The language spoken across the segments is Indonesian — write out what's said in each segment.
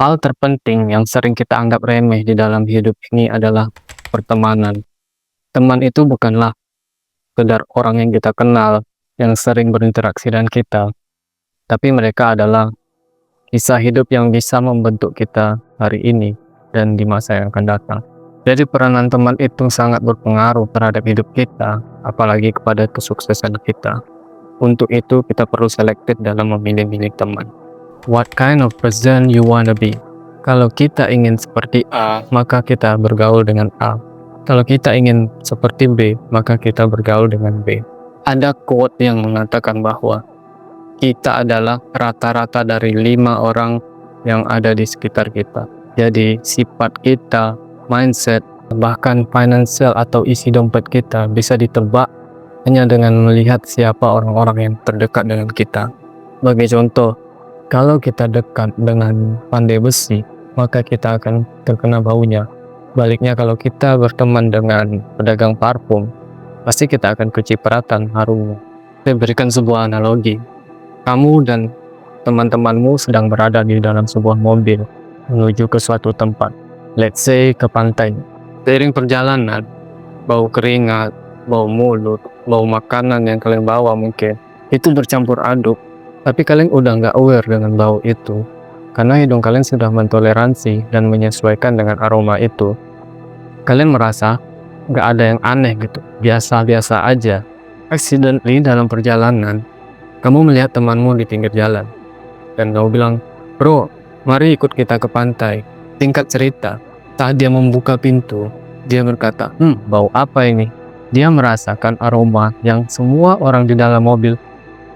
Hal terpenting yang sering kita anggap remeh di dalam hidup ini adalah pertemanan. Teman itu bukanlah sekedar orang yang kita kenal, yang sering berinteraksi dengan kita, tapi mereka adalah kisah hidup yang bisa membentuk kita hari ini dan di masa yang akan datang. Jadi peranan teman itu sangat berpengaruh terhadap hidup kita, apalagi kepada kesuksesan kita. Untuk itu kita perlu selektif dalam memilih-milih teman. What kind of person you wanna be? Kalau kita ingin seperti A, maka kita bergaul dengan A. Kalau kita ingin seperti B, maka kita bergaul dengan B. Ada quote yang mengatakan bahwa kita adalah rata-rata dari 5 orang yang ada di sekitar kita. Jadi sifat kita, mindset, bahkan financial atau isi dompet kita bisa ditebak hanya dengan melihat siapa orang-orang yang terdekat dengan kita. Sebagai contoh, kalau kita dekat dengan pandai besi, maka kita akan terkena baunya. Baliknya kalau kita berteman dengan pedagang parfum, pasti kita akan kecipratan harumnya. Saya berikan sebuah analogi. Kamu dan teman-temanmu sedang berada di dalam sebuah mobil menuju ke suatu tempat. Let's say ke pantai. Seiring perjalanan, bau keringat, bau mulut, bau makanan yang kalian bawa mungkin, itu bercampur aduk. Tapi kalian udah nggak aware dengan bau itu, karena hidung kalian sudah mentoleransi dan menyesuaikan dengan aroma itu. Kalian merasa nggak ada yang aneh gitu, biasa-biasa aja. Accidentally dalam perjalanan, kamu melihat temanmu di pinggir jalan, dan kamu bilang, "Bro, mari ikut kita ke pantai." Singkat cerita, saat dia membuka pintu, dia berkata, bau apa ini? Dia merasakan aroma yang semua orang di dalam mobil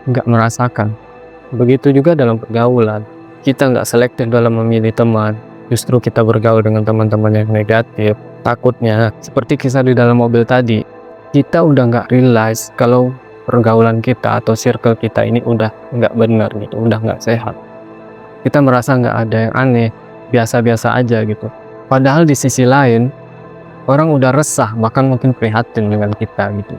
nggak merasakan. Begitu juga dalam pergaulan, kita nggak selektif dalam memilih teman, justru kita bergaul dengan teman-teman yang negatif. Takutnya, seperti kisah di dalam mobil tadi, kita udah nggak realize kalau pergaulan kita atau circle kita ini udah nggak benar gitu, udah nggak sehat. Kita merasa nggak ada yang aneh, biasa-biasa aja gitu. Padahal di sisi lain, orang udah resah, bahkan mungkin prihatin dengan kita gitu.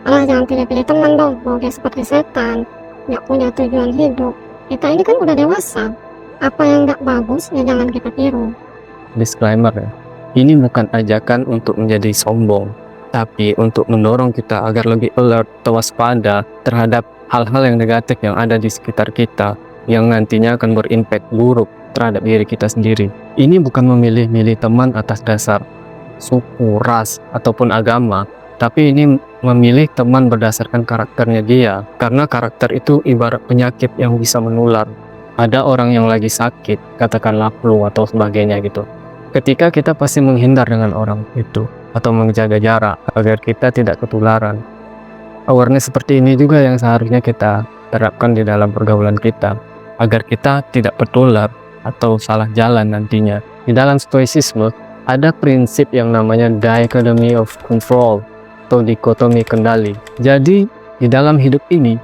Jangan pilih-pilih teman dong, mau dia seperti setan, nggak punya tujuan hidup. Kita ini kan udah dewasa, apa yang nggak bagus ya jangan kita tiru. Disclaimer ya, ini bukan ajakan untuk menjadi sombong, tapi untuk mendorong kita agar lebih alert atau waspada terhadap hal-hal yang negatif yang ada di sekitar kita, yang nantinya akan berimpact buruk terhadap diri kita sendiri. Ini bukan memilih-milih teman atas dasar suku, ras, ataupun agama, tapi ini memilih teman berdasarkan karakternya dia, karena karakter itu ibarat penyakit yang bisa menular. Ada orang yang lagi sakit, katakanlah flu atau sebagainya gitu. Ketika kita pasti menghindar dengan orang itu, atau menjaga jarak agar kita tidak ketularan. Awareness seperti ini juga yang seharusnya kita terapkan di dalam pergaulan kita, agar kita tidak tertular atau salah jalan nantinya. Di dalam stoicisme, ada prinsip yang namanya dichotomy of control atau dikotomi kendali. Jadi di dalam hidup ini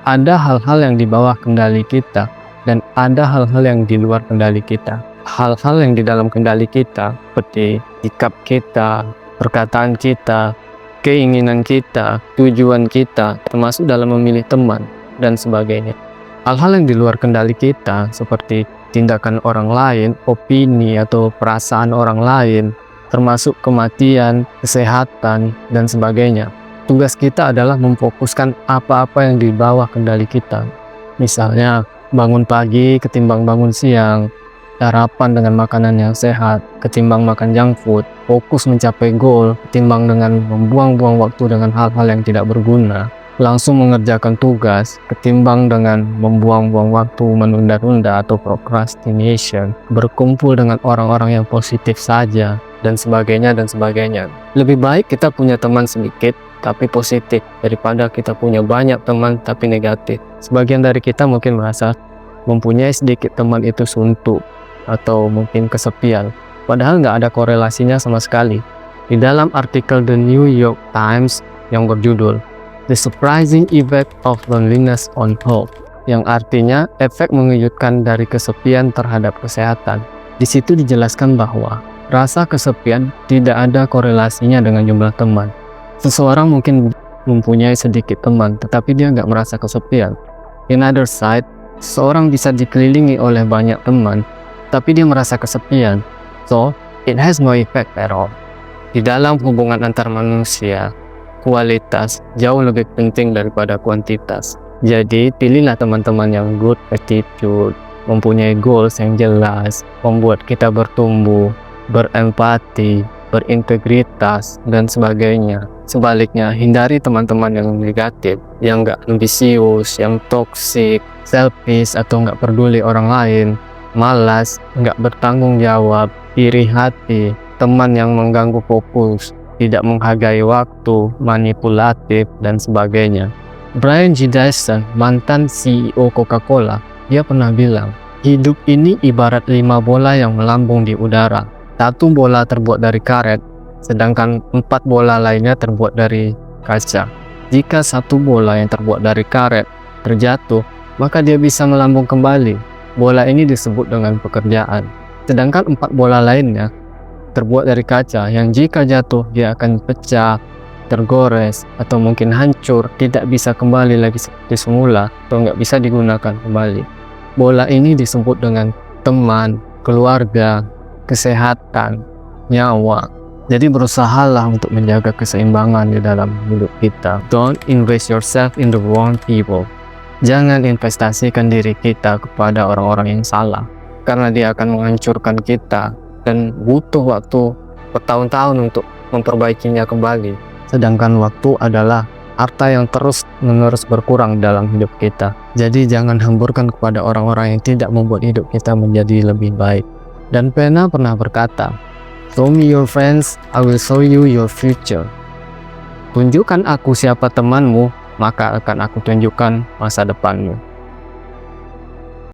ada hal-hal yang di bawah kendali kita dan ada hal-hal yang di luar kendali kita. Hal-hal yang di dalam kendali kita seperti sikap kita, perkataan kita, keinginan kita, tujuan kita, termasuk dalam memilih teman dan sebagainya. Hal-hal yang di luar kendali kita seperti tindakan orang lain, opini atau perasaan orang lain, termasuk kematian, kesehatan, dan sebagainya. Tugas kita adalah memfokuskan apa-apa yang di bawah kendali kita. Misalnya, bangun pagi ketimbang bangun siang, sarapan dengan makanan yang sehat ketimbang makan junk food, fokus mencapai goal ketimbang dengan membuang-buang waktu dengan hal-hal yang tidak berguna, langsung mengerjakan tugas ketimbang dengan membuang-buang waktu menunda-nunda atau procrastination, berkumpul dengan orang-orang yang positif saja, dan sebagainya dan sebagainya. Lebih baik kita punya teman sedikit tapi positif daripada kita punya banyak teman tapi negatif. Sebagian dari kita mungkin merasa mempunyai sedikit teman itu suntuk atau mungkin kesepian, padahal nggak ada korelasinya sama sekali. Di dalam artikel The New York Times yang berjudul The Surprising Effect of Loneliness on Health, yang artinya efek mengejutkan dari kesepian terhadap kesehatan. Di situ dijelaskan bahwa rasa kesepian tidak ada korelasinya dengan jumlah teman. Seseorang mungkin mempunyai sedikit teman, tetapi dia nggak merasa kesepian. In other side, seseorang bisa dikelilingi oleh banyak teman, tapi dia merasa kesepian. So, it has no effect at all. Di dalam hubungan antar manusia, kualitas jauh lebih penting daripada kuantitas. Jadi, pilihlah teman-teman yang good attitude, mempunyai goals yang jelas, membuat kita bertumbuh, berempati, berintegritas, dan sebagainya. Sebaliknya, hindari teman-teman yang negatif, yang gak ambisius, yang toxic, selfish, atau gak peduli orang lain, malas, gak bertanggung jawab, iri hati, teman yang mengganggu fokus, tidak menghargai waktu, manipulatif, dan sebagainya. Brian G. Dyson, mantan CEO Coca-Cola, dia pernah bilang, hidup ini ibarat 5 bola yang melambung di udara. 1 bola terbuat dari karet, sedangkan 4 bola lainnya terbuat dari kaca. Jika 1 bola yang terbuat dari karet terjatuh, maka dia bisa melambung kembali. Bola ini disebut dengan pekerjaan. Sedangkan 4 bola lainnya terbuat dari kaca yang jika jatuh dia akan pecah, tergores, atau mungkin hancur, tidak bisa kembali lagi seperti semula, atau nggak bisa digunakan kembali. Bola ini disebut dengan teman, keluarga, kesehatan, nyawa. Jadi berusahalah untuk menjaga keseimbangan di dalam hidup kita. Don't invest yourself in the wrong people. Jangan investasikan diri kita kepada orang-orang yang salah, karena dia akan menghancurkan kita dan butuh waktu bertahun-tahun untuk memperbaikinya kembali. Sedangkan waktu adalah harta yang terus-menerus berkurang dalam hidup kita. Jadi jangan hamburkan kepada orang-orang yang tidak membuat hidup kita menjadi lebih baik. Dan Pena pernah berkata, "Show me your friends, I will show you your future." Tunjukkan aku siapa temanmu, maka akan aku tunjukkan masa depanmu.